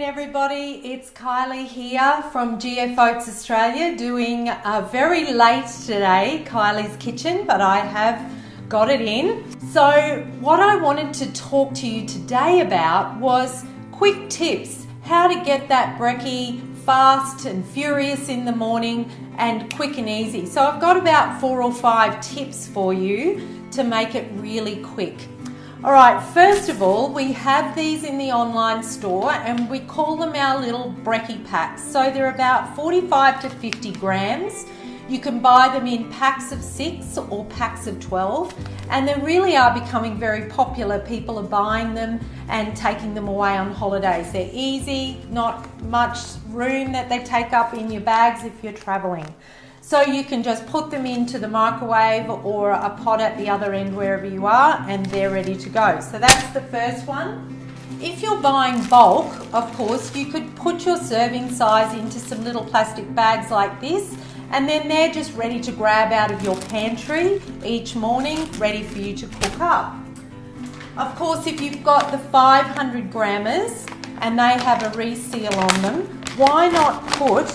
everybody, it's Kylie here from GF Oats Australia doing a very late today, Kylie's Kitchen, but I have got it in. So what I wanted to talk to you today about was quick tips, how to get that brekkie fast and furious in the morning and quick and easy. So I've got about 4 or 5 tips for you to make it really quick. All right, first of all, we have these in the online store and we call them our little brekkie packs. So they're about 45 to 50 grams. You can buy them in packs of 6 or packs of 12, and they really are becoming very popular. People are buying them and taking them away on holidays. They're easy, not much room that they take up in your bags if you're traveling. So you can just put them into the microwave or a pot at the other end wherever you are, and they're ready to go. So that's the first one. If you're buying bulk, of course, you could put your serving size into some little plastic bags like this, and then they're just ready to grab out of your pantry each morning, ready for you to cook up. Of course, if you've got the 500 grammers and they have a reseal on them, why not put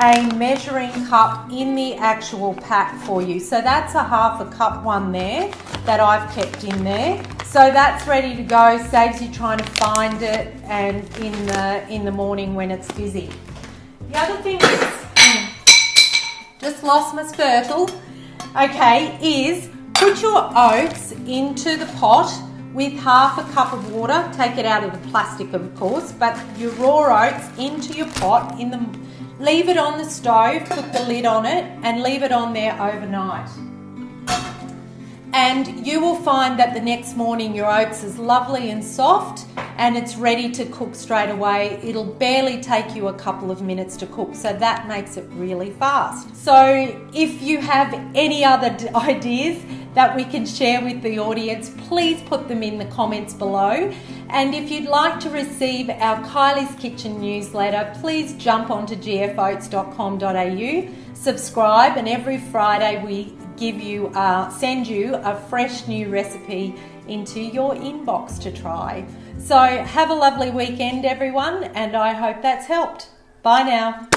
a measuring cup in the actual pack for you? So that's a half a cup one there that I've kept in there. So that's ready to go, saves you trying to find it and in the morning when it's busy. The other thing is, just lost my spurtle, okay, is put your oats into the pot with half a cup of water. Take it out of the plastic, of course, but your raw oats into your pot, leave it on the stove, put the lid on it and leave it on there overnight. And you will find that the next morning your oats is lovely and soft and it's ready to cook straight away. It'll barely take you a couple of minutes to cook, so that makes it really fast. So if you have any other ideas that we can share with the audience, please put them in the comments below. And if you'd like to receive our Kylie's Kitchen newsletter, please jump onto gfoats.com.au, subscribe, and every Friday we send you a fresh new recipe into your inbox to try. So have a lovely weekend, everyone, and I hope that's helped. Bye now.